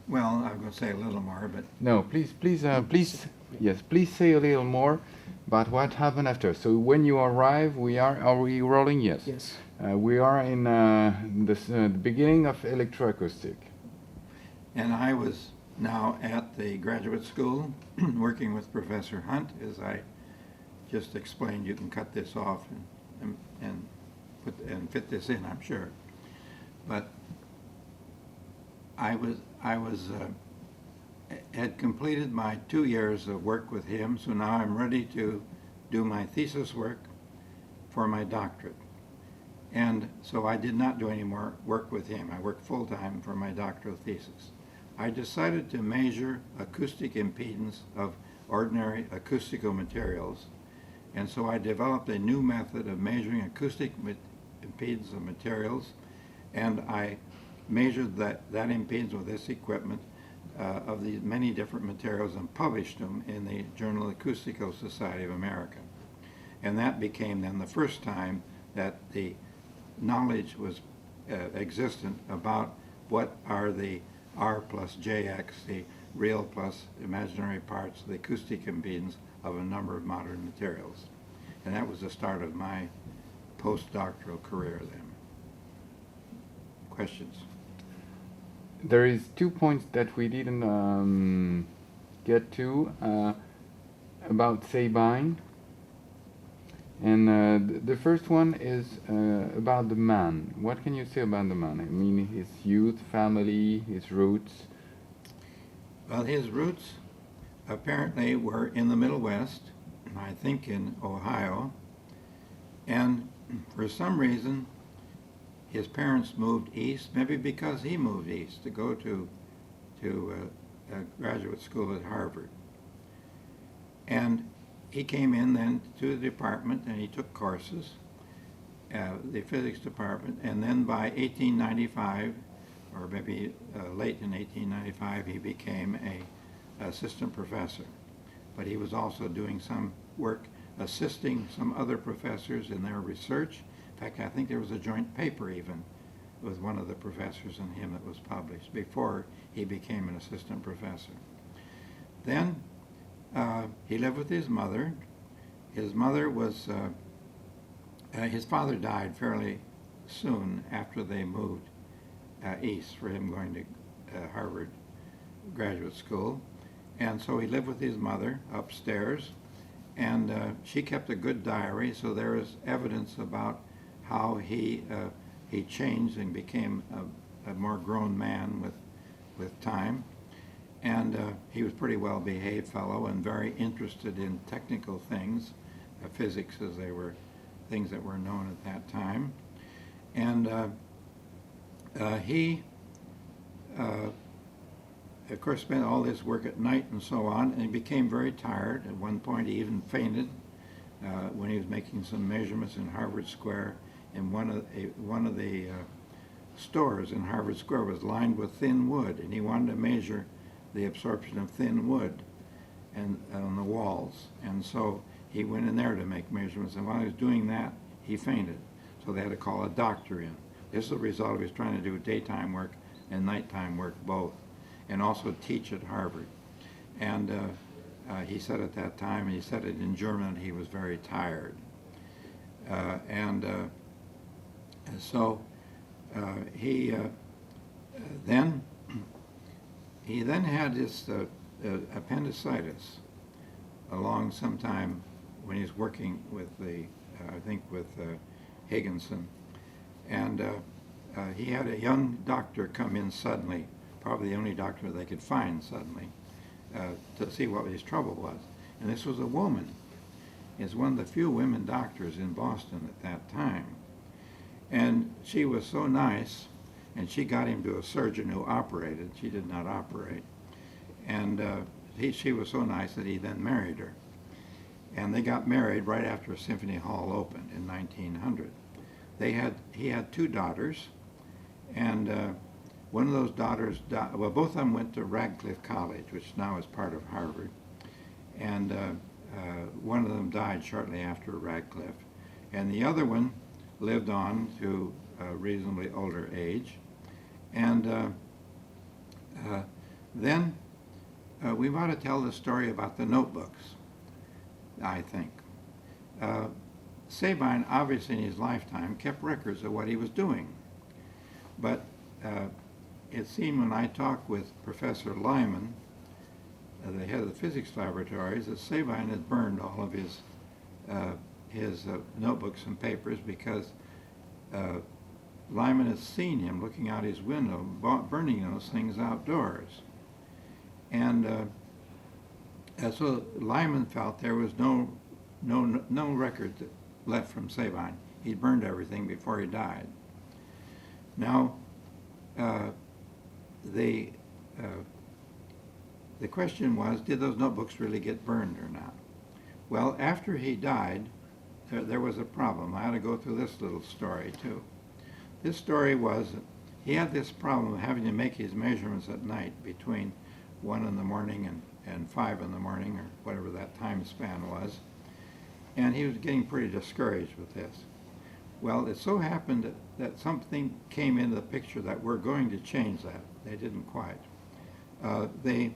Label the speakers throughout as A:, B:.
A: Well, I'm going to say a little more, but
B: No, please, yes, please say a little more about what happened after. So when you arrive, are we rolling? Yes.
C: Yes.
B: We are in the beginning of electroacoustic.
A: and I was now at the graduate school working with Professor Hunt, as I just explained. You can cut this off and fit this in, I'm sure. But I had completed my 2 years of work with him, so now I'm ready to do my thesis work for my doctorate. And so I did not do any more work with him. I worked full-time for my doctoral thesis. I decided to measure acoustic impedance of ordinary acoustical materials, and so I developed a new method of measuring acoustic impedance of materials, and I measured that impedance with this equipment of the many different materials and published them in the Journal Acoustical Society of America. And that became then the first time that the knowledge was existent about what are the R plus JX, the real plus imaginary parts, the acoustic impedance of a number of modern materials. And that was the start of my postdoctoral career then. Questions?
B: There is 2 points that we didn't get to about Sabine. And the first one is about the man. What can you say about the man? I mean, his youth, family, his roots.
A: Well, his roots apparently were in the Middle West, I think in Ohio, and for some reason his parents moved east, maybe because he moved east to go to a graduate school at Harvard. And he came in then to the department and he took courses, the physics department, and then by 1895, or maybe late in 1895, he became a assistant professor. But he was also doing some work assisting some other professors in their research. In fact, I think there was a joint paper even with one of the professors and him that was published before he became an assistant professor. Then he lived with his mother. His mother was, his father died fairly soon after they moved east for him going to Harvard graduate school. And so he lived with his mother upstairs, and she kept a good diary, so there is evidence about how he changed and became a more grown man with time. And he was a pretty well-behaved fellow and very interested in technical things, physics, as they were things that were known at that time. And he, of course, spent all his work at night and so on, and he became very tired. At one point, he even fainted when he was making some measurements in Harvard Square. And one of the stores in Harvard Square was lined with thin wood, and he wanted to measure the absorption of thin wood and on the walls. And so he went in there to make measurements, and while he was doing that, he fainted. So they had to call a doctor in. This is the result of his trying to do daytime work and nighttime work both, and also teach at Harvard. And he said at that time, and he said it in German, he was very tired. So he then had his appendicitis along sometime when he was working with I think with Higginson. And he had a young doctor come in suddenly, probably the only doctor they could find suddenly, to see what his trouble was. And this was a woman. Is one of the few women doctors in Boston at that time. And she was so nice, and she got him to a surgeon who operated. She did not operate. And she was so nice that he then married her. And they got married right after Symphony Hall opened in 1900. He had two daughters, and one of those daughters died. Well, both of them went to Radcliffe College, which now is part of Harvard. And one of them died shortly after Radcliffe. And the other one lived on to a reasonably older age. And Then we want to tell the story about the notebooks, I think. Sabine, obviously in his lifetime, kept records of what he was doing. But it seemed when I talked with Professor Lyman, the head of the physics laboratories, that Sabine had burned all of his notebooks and papers because Lyman had seen him looking out his window, burning those things outdoors. And so Lyman felt there was no record left from Sabine. He'd burned everything before he died. Now, the question was, did those notebooks really get burned or not? Well, after he died, there was a problem. I had to go through this little story too. This story was that he had this problem of having to make his measurements at night between 1 in the morning and 5 in the morning, or whatever that time span was. And he was getting pretty discouraged with this. Well, it so happened that something came into the picture that we're going to change that. They didn't quite. There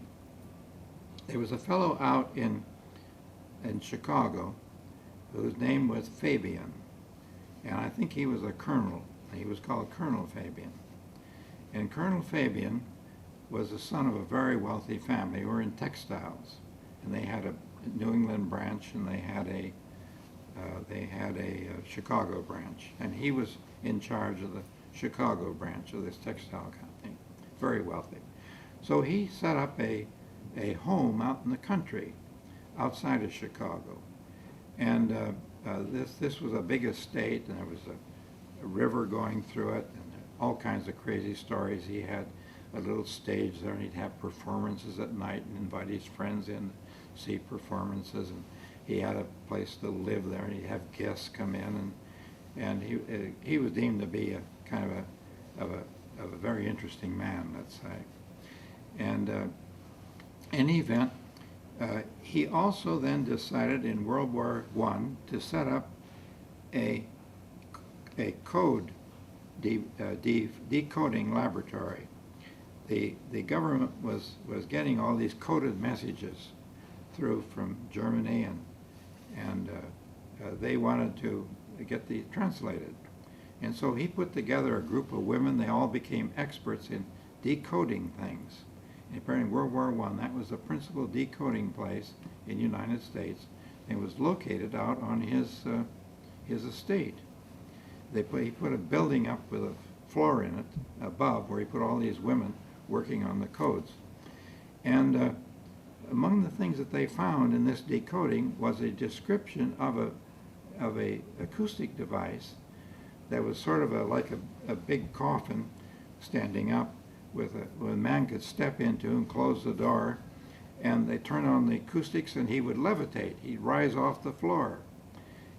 A: was a fellow out in Chicago whose name was Fabian. And I think he was a colonel. He was called Colonel Fabian. And Colonel Fabian was the son of a very wealthy family who were in textiles. And they had a New England branch, and they had a Chicago branch. And he was in charge of the Chicago branch of this textile company, very wealthy. So he set up a home out in the country outside of Chicago. And this was a big estate, and there was a river going through it, and all kinds of crazy stories. He had a little stage there, and he'd have performances at night and invite his friends in to see performances. And he had a place to live there, and he'd have guests come in, and he was deemed to be a kind of a very interesting man, let's say. And in any event, he also then decided in World War I to set up a code decoding laboratory. The government was getting all these coded messages through from Germany, and they wanted to get these translated. And so he put together a group of women. They all became experts in decoding things. And apparently in World War I, that was the principal decoding place in the United States. It was located out on his estate. He put a building up with a floor in it above where he put all these women working on the codes. And among the things that they found in this decoding was a description of a acoustic device that was sort of like a big coffin standing up with a man could step into and close the door, and they turn on the acoustics and he would levitate. He'd rise off the floor.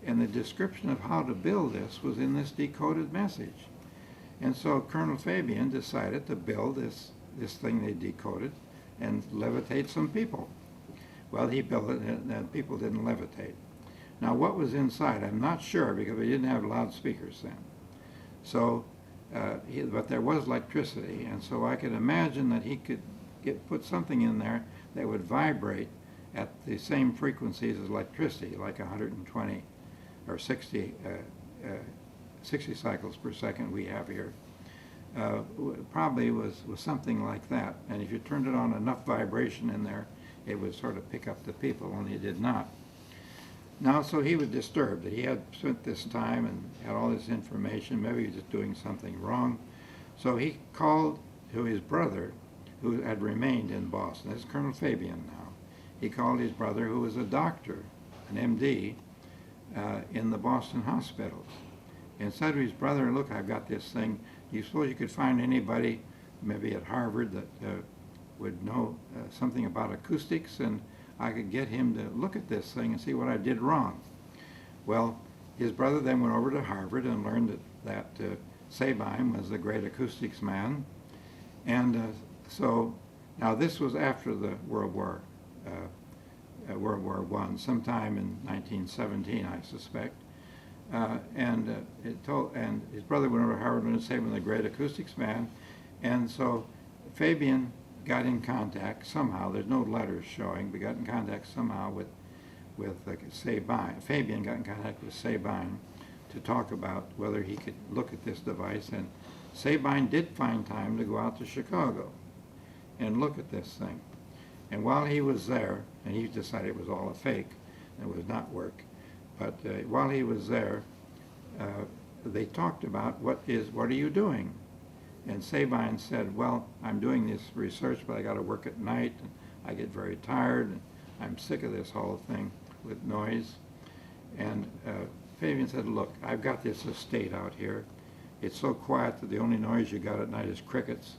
A: And the description of how to build this was in this decoded message. And so Colonel Fabian decided to build this thing they decoded and levitate some people. Well, he built it, and people didn't levitate. Now, what was inside, I'm not sure, because we didn't have loudspeakers then. So, but there was electricity, and so I could imagine that he could put something in there that would vibrate at the same frequencies as electricity, like 120 or 60 cycles per second we have here. Probably was something like that. And if you turned it on enough vibration in there, it would sort of pick up the people, only it did not. Now, so he was disturbed that he had spent this time and had all this information. Maybe he was just doing something wrong. So he called to his brother, who had remained in Boston. This is Colonel Fabian now. He called his brother, who was a doctor, an MD, in the Boston hospitals, and said to his brother, look, I've got this thing. Do you suppose you could find anybody, maybe at Harvard, that would know something about acoustics, and I could get him to look at this thing and see what I did wrong? Well, his brother then went over to Harvard and learned that Sabine was the great acoustics man. And so now this was after the World War I, sometime in 1917, I suspect. And his brother went over to Harvard and Sabine was the great acoustics man. And so Fabian got in contact somehow. There's no letters showing, but got in contact somehow with Sabine. Fabian got in contact with Sabine to talk about whether he could look at this device, and Sabine did find time to go out to Chicago and look at this thing. And while he was there, and he decided it was all a fake, it would not work, but while he was there, they talked about what are you doing? And Sabine said, well, I'm doing this research, but I got to work at night, and I get very tired, and I'm sick of this whole thing with noise. And Fabian said, look, I've got this estate out here. It's so quiet that the only noise you got at night is crickets.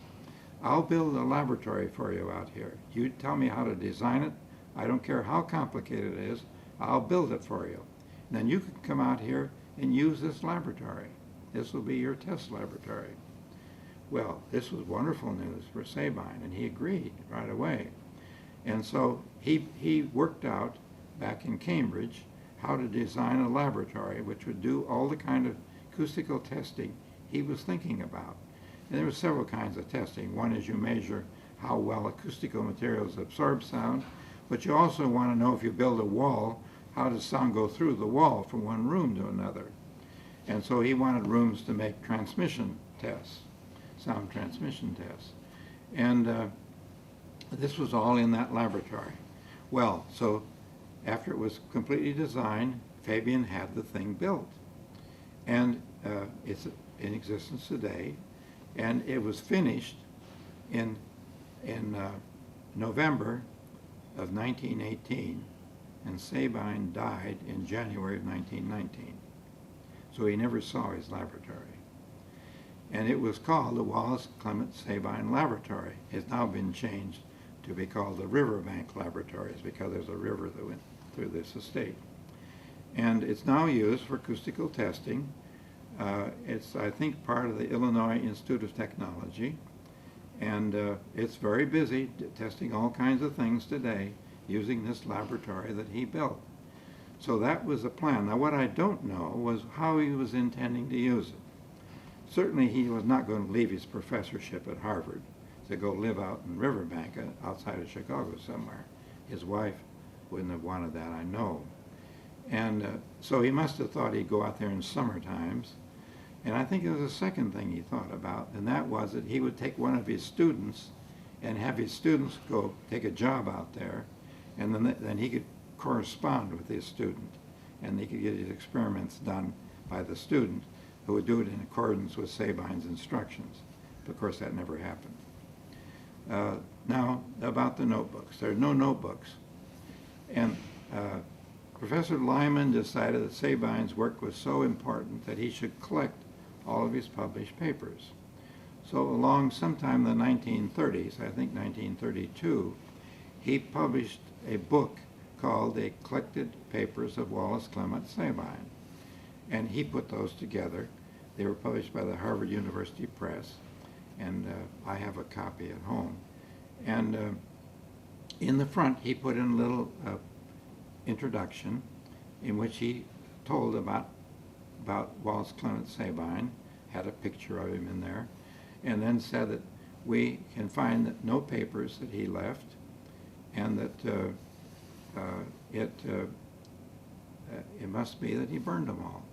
A: I'll build a laboratory for you out here. You tell me how to design it. I don't care how complicated it is. I'll build it for you. And then you can come out here and use this laboratory. This will be your test laboratory. Well, this was wonderful news for Sabine, and he agreed right away. And so he worked out back in Cambridge how to design a laboratory which would do all the kind of acoustical testing he was thinking about. And there were several kinds of testing. One is you measure how well acoustical materials absorb sound, but you also want to know if you build a wall, how does sound go through the wall from one room to another. And so he wanted rooms to make transmission tests, sound transmission tests. And this was all in that laboratory. Well, so after it was completely designed, Fabian had the thing built. And it's in existence today. And it was finished in November of 1918, and Sabine died in January of 1919. So he never saw his laboratory. And it was called the Wallace Clement Sabine Laboratory. It's now been changed to be called the Riverbank Laboratories because there's a river that went through this estate. And it's now used for acoustical testing. It's, I think, part of the Illinois Institute of Technology. And it's very busy testing all kinds of things today using this laboratory that he built. So that was the plan. Now, what I don't know was how he was intending to use it. Certainly, he was not going to leave his professorship at Harvard to go live out in Riverbank outside of Chicago somewhere. His wife wouldn't have wanted that, I know. And so he must have thought he'd go out there in summer times. And I think there was a second thing he thought about, and that was that he would take one of his students and have his students go take a job out there, and then he could correspond with his student, and he could get his experiments done by the student, who would do it in accordance with Sabine's instructions. But of course, that never happened. Now, about the notebooks. There are no notebooks. And Professor Lyman decided that Sabine's work was so important that he should collect all of his published papers. So along sometime in the 1930s, I think 1932, he published a book called The Collected Papers of Wallace Clement Sabine. And he put those together. They were published by the Harvard University Press, and I have a copy at home. And in the front, he put in a little introduction in which he told about Wallace Clement Sabine, had a picture of him in there, and then said that we can find that no papers that he left, and that it must be that he burned them all,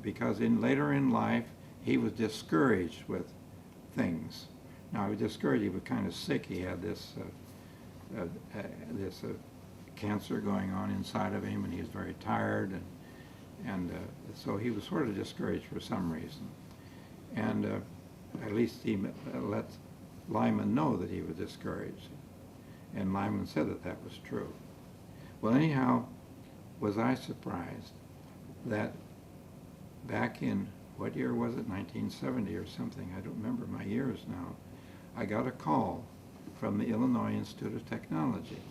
A: because later in life he was discouraged with things. Now, he was discouraged. He was kind of sick. He had this cancer going on inside of him, and he was very tired, and so he was sort of discouraged for some reason. And at least he let Lyman know that he was discouraged, and Lyman said that that was true. Well, anyhow, was I surprised that back in, what year was it, 1970 or something, I don't remember my years now, I got a call from the Illinois Institute of Technology.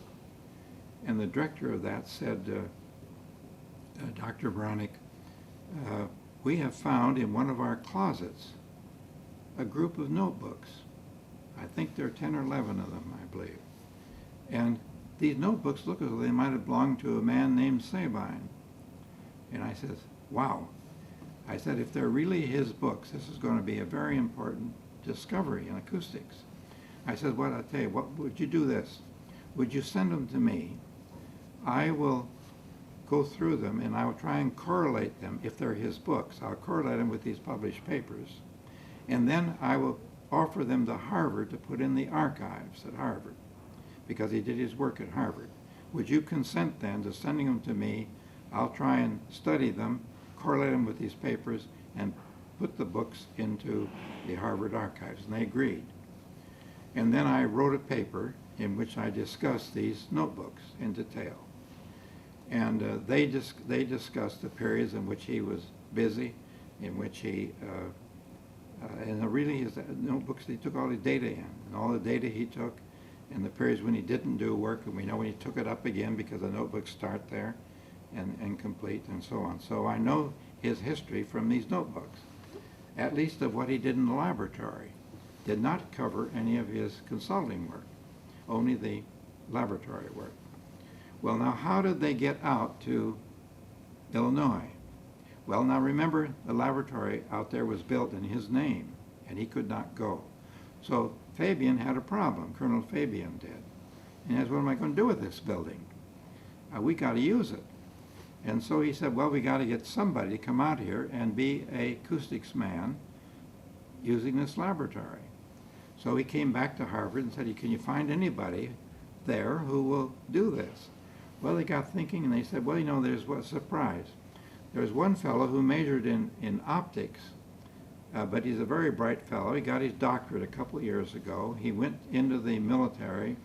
A: And the director of that said, Dr. Beranek, we have found in one of our closets a group of notebooks. I think there are 10 or 11 of them, I believe. And these notebooks look as though they might have belonged to a man named Sabine. And I said, wow. I said, if they're really his books, this is going to be a very important discovery in acoustics. I said, well, I'll tell you, what would you do this? Would you send them to me? I will go through them and I will try and correlate them if they're his books. I'll correlate them with these published papers. And then I will offer them to Harvard to put in the archives at Harvard because he did his work at Harvard. Would you consent then to sending them to me? I'll try and study them, correlate them with these papers, and put the books into the Harvard archives. And they agreed. And then I wrote a paper in which I discussed these notebooks in detail. And they discussed the periods in which he was busy, in which he, and really his notebooks, he took all the data in, and all the data he took, and the periods when he didn't do work, and we know when he took it up again because the notebooks start there and complete and so on. So I know his history from these notebooks, at least of what he did in the laboratory. Did not cover any of his consulting work, only the laboratory work. Well, now how did they get out to Illinois? Well, now remember, the laboratory out there was built in his name, and he could not go. So Fabian had a problem, Colonel Fabian did. And he asked, what am I going to do with this building? We got to use it. And so he said, well, we got to get somebody to come out here and be a acoustics man using this laboratory. So he came back to Harvard and said, can you find anybody there who will do this? Well, they got thinking and they said, well, you know, there's a surprise. There's one fellow who majored in optics, but he's a very bright fellow. He got his doctorate a couple of years ago. He went into the military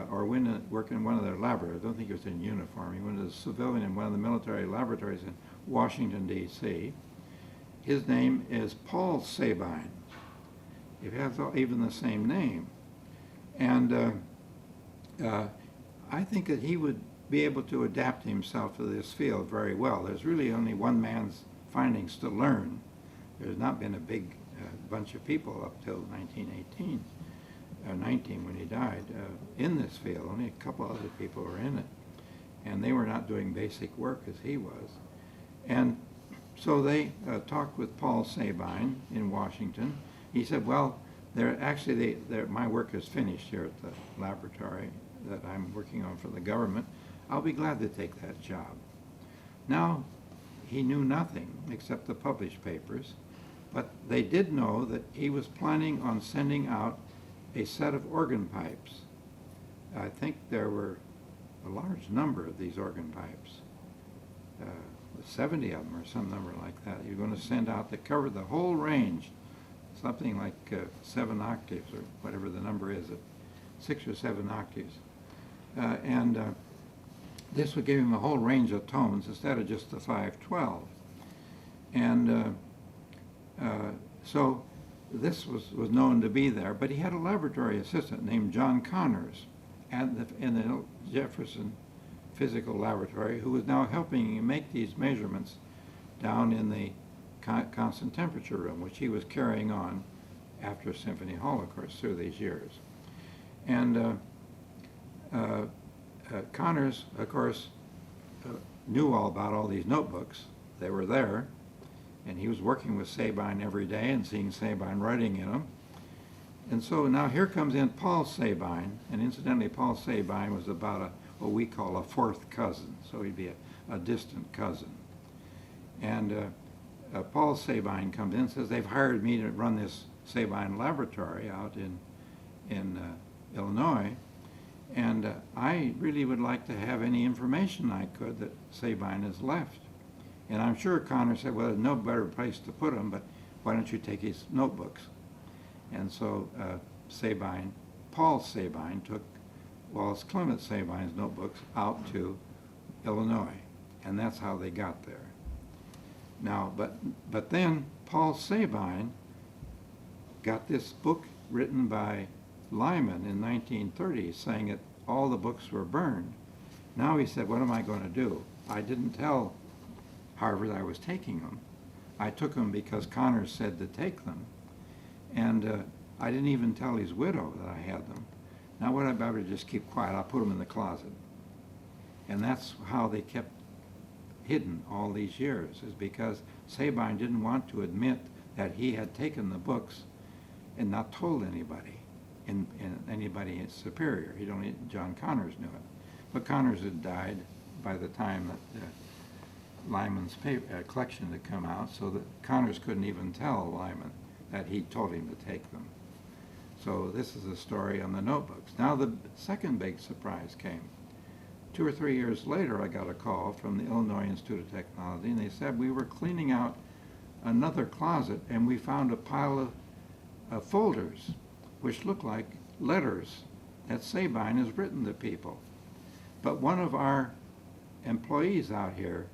A: or went to work in one of their laboratories. I don't think he was in uniform. He went as a civilian in one of the military laboratories in Washington, D.C. His name is Paul Sabine. He has even the same name. And I think that he would be able to adapt himself to this field very well. There's really only one man's findings to learn. There's not been a big bunch of people up till 1918, or 19 when he died, in this field. Only a couple other people were in it. And they were not doing basic work as he was. And so they talked with Paul Sabine in Washington. He said, well, my work is finished here at the laboratory that I'm working on for the government. I'll be glad to take that job. Now, he knew nothing except the published papers, but they did know that he was planning on sending out a set of organ pipes. I think there were a large number of these organ pipes, 70 of them or some number like that. You're going to send out that covered the whole range, something like 7 octaves or whatever the number is, 6 or 7 octaves. This would give him a whole range of tones instead of just the 512. And so this was known to be there, but he had a laboratory assistant named John Connors in the Jefferson Physical Laboratory, who was now helping him make these measurements down in the constant temperature room, which he was carrying on after Symphony Hall, of course, through these years. And Connors, of course, knew all about all these notebooks. They were there, and he was working with Sabine every day and seeing Sabine writing in them. And so now here comes in Paul Sabine, and incidentally, Paul Sabine was about what we call a fourth cousin, so he'd be a distant cousin. And Paul Sabine comes in and says, they've hired me to run this Sabine laboratory out in Illinois, and I really would like to have any information I could that Sabine has left. And I'm sure Connor said, well, there's no better place to put them, but why don't you take his notebooks? And so Paul Sabine took Wallace Clement Sabine's notebooks out to Illinois, and that's how they got there. Now, but then Paul Sabine got this book written by Lyman in 1930 saying that all the books were burned. Now he said, what am I going to do? I didn't tell Harvard I was taking them. I took them because Connors said to take them. And I didn't even tell his widow that I had them. Now what I better just keep quiet, I'll put them in the closet. And that's how they kept hidden all these years, is because Sabine didn't want to admit that he had taken the books and not told anybody. in anybody superior. John Connors knew it. But Connors had died by the time that Lyman's collection had come out, so that Connors couldn't even tell Lyman that he told him to take them. So this is a story on the notebooks. Now the second big surprise came. 2 or 3 years later, I got a call from the Illinois Institute of Technology, and they said we were cleaning out another closet, and we found a pile of folders which looked like letters that Sabine has written to people. But one of our employees out here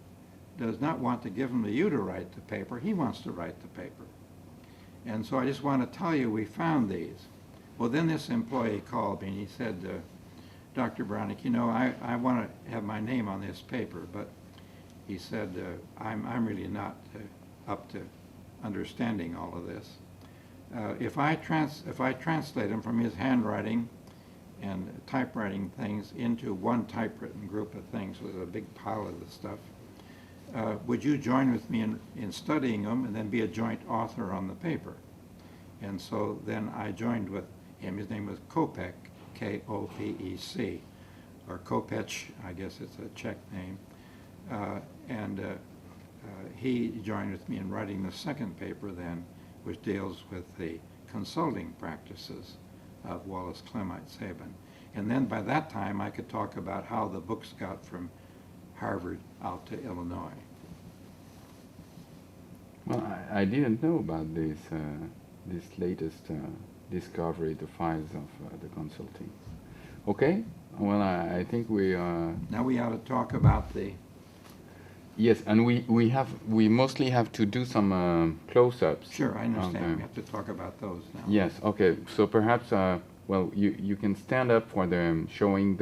A: does not want to give them to you to write the paper. He wants to write the paper. And so I just want to tell you we found these. Well, then this employee called me and he said, Dr. Beranek, you know, I want to have my name on this paper, but he said, I'm really not up to understanding all of this. If I translate them from his handwriting and typewriting things into one typewritten group of things with a big pile of the stuff, would you join with me in studying them and then be a joint author on the paper? And so then I joined with him. His name was Kopec, K-O-P-E-C, or Kopec, I guess it's a Czech name. He joined with me in writing the second paper then, which deals with the consulting practices of Wallace Clemite Sabin. And then by that time I could talk about how the books got from Harvard out to Illinois.
B: Well, I didn't know about this latest discovery, the files of the consulting. Okay, well, I think we
A: Now we ought to talk about the...
B: Yes, and we mostly have to do some close-ups.
A: Sure, I understand. We have to talk about those now.
B: Yes, okay. So perhaps, well, you can stand up for the showing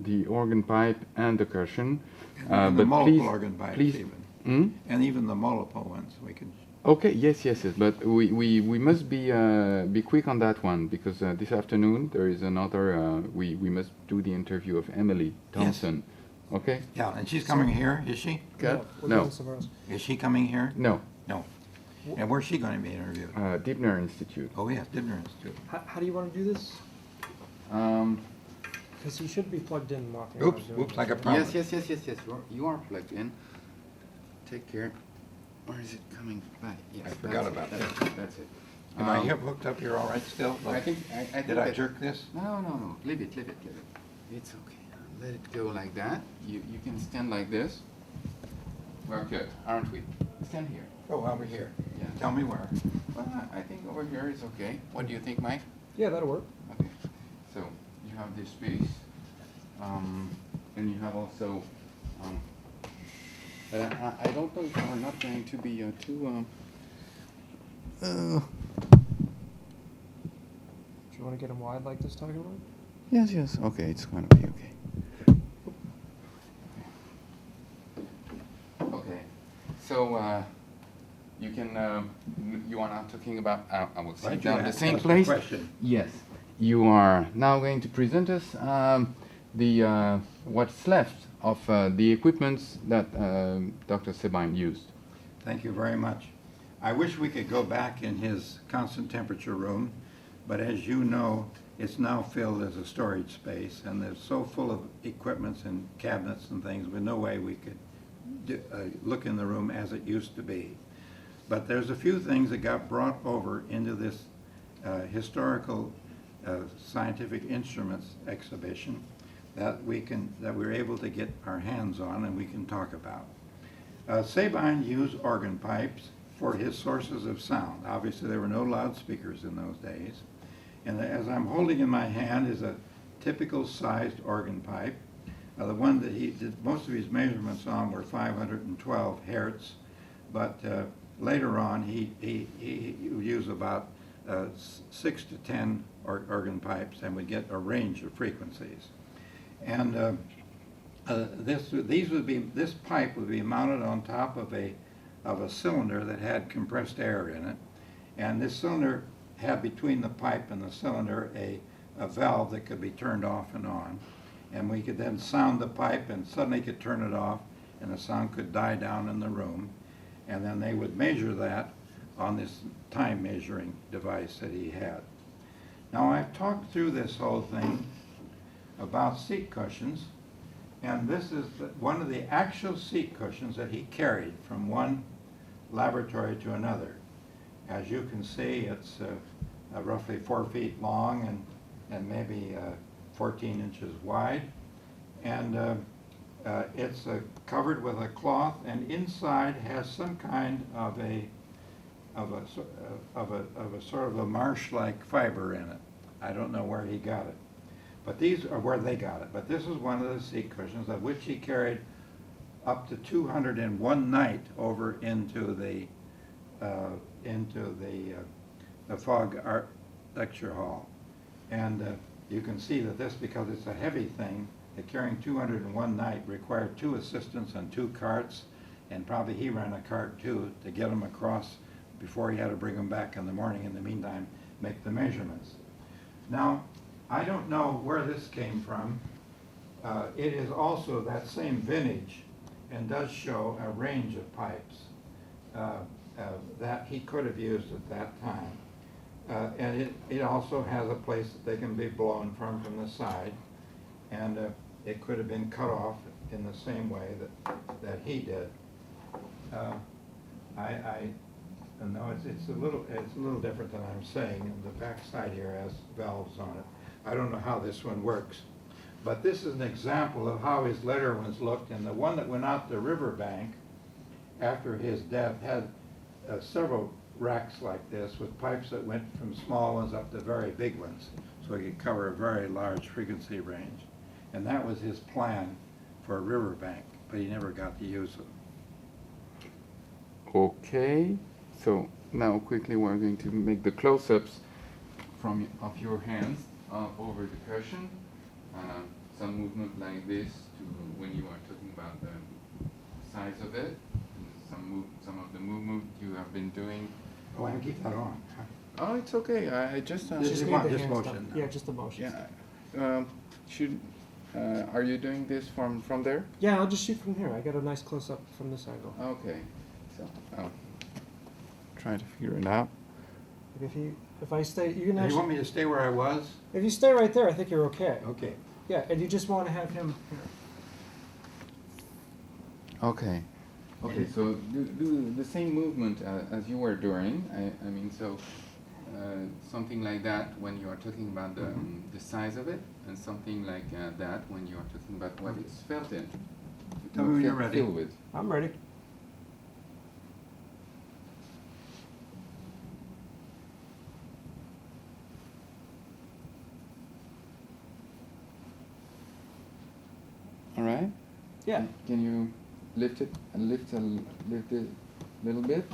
B: the organ pipe and the cushion.
A: And the multiple organ pipes
B: please,
A: even. And even the multiple ones we can...
B: Okay, yes. But we must be quick on that one, because this afternoon there is another, we must do the interview of Emily Thompson.
A: Yes.
B: Okay?
A: Yeah, and she's coming here, is she?
B: No.
A: Is she coming here?
B: No.
A: No. And where's she going to be interviewed?
B: Dibner Institute.
A: Oh, yes, Dibner Institute.
C: How do you want to do this? Because he should be plugged in walking
A: Oops,
C: around doing
A: like a
C: this,
A: problem.
B: Yes. You are plugged in. Take care. Where is it coming back? Yes,
A: I forgot about that.
B: That's it.
A: Am I hooked up here all right still?
B: I think
A: Did I jerk this?
B: No. Leave it. It's okay. Let it go like that. You can stand like this. We're good, aren't we? Stand here.
A: Oh, over here.
B: Yeah.
A: Tell me where.
B: Well, I think over here is okay. What do you think, Mike?
C: Yeah, that'll work.
B: Okay. So you have this piece, and you have also. But I don't know if we're not going to be too.
C: Do you want to get him wide like this, Tiger Woods?
B: Yes. Okay, it's going to be okay. Okay. So you can. You are now talking about. I will sit down in the same place.
A: Question.
B: Yes. You are now going to present us the what's left of the equipments that Dr. Sabine used.
A: Thank you very much. I wish we could go back in his constant temperature room, but as you know, it's now filled as a storage space, and they're so full of equipments and cabinets and things, with no way we could look in the room as it used to be. But there's a few things that got brought over into this historical scientific instruments exhibition that we're able to get our hands on and we can talk about. Sabine used organ pipes for his sources of sound. Obviously there were no loudspeakers in those days. And as I'm holding in my hand is a typical sized organ pipe. The one that he did most of his measurements on were 512 hertz, but later on he used about 6 to 10 organ pipes and would get a range of frequencies. And this pipe would be mounted on top of a cylinder that had compressed air in it, and this cylinder had between the pipe and the cylinder a valve that could be turned off and on, and we could then sound the pipe and suddenly could turn it off and the sound could die down in the room, and then they would measure that on this time measuring device that he had. Now, I've talked through this whole thing about seat cushions, and this is one of the actual seat cushions that he carried from one laboratory to another. As you can see, it's roughly 4 feet long and maybe 14 inches wide. And it's covered with a cloth, and inside has some kind of a sort of a marsh-like fiber in it. I don't know where he got it, but these are where they got it. But this is one of the seat cushions of which he carried up to 201 night over into the Fogg Art Lecture Hall. And you can see that this, because it's a heavy thing, that carrying 201 night required 2 assistants and 2 carts, and probably he ran a cart too to get them across before he had to bring them back in the morning. In the meantime, make the measurements. Now, I don't know where this came from. It is also that same vintage and does show a range of pipes that he could have used at that time. And it also has a place that they can be blown from the side, and it could have been cut off in the same way that he did. I know it's a little different than I'm saying, and the back side here has valves on it. I don't know how this one works, but this is an example of how his later ones looked, and the one that went out the riverbank after his death had several racks like this with pipes that went from small ones up to very big ones, so he could cover a very large frequency range. And that was his plan for a riverbank, but he never got to use them.
B: Okay, so now quickly we're going to make the close-ups of your hands over the cushion. Some movement like this to when you are talking about the size of it. And some of the movement you have been doing.
A: Oh, I can keep that on.
B: Oh, it's okay. I just
A: This
C: Just
A: is
C: need
A: what,
C: the
A: this
C: hands
A: motion
C: done.
A: now.
C: Yeah, just the motions.
B: yeah. Are you doing this from there?
C: Yeah, I'll just shoot from here. I got a nice close up from this angle.
B: Okay. So I'll try to figure it out.
C: Like if I stay, you can
A: Do you
C: actually.
A: want me to stay where I was?
C: If you stay right there, I think you're okay.
A: Okay.
C: Yeah, and you just want to have him here.
B: Okay. Okay, so do the same movement as you were doing. I mean, so something like that when you are talking about the size of it, and something like that when you are talking about what it's felt in.
A: Tell me when you're ready.
B: Feel with.
C: I'm ready.
B: All right.
C: Yeah.
B: Can you lift it and lift it a little bit?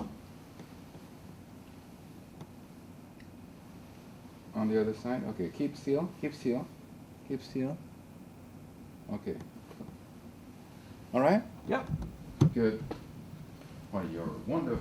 B: On the other side. Okay. Keep still. Keep still. Keep still. Okay. All right.
C: Yep.
B: Good. Well, you're wonderful.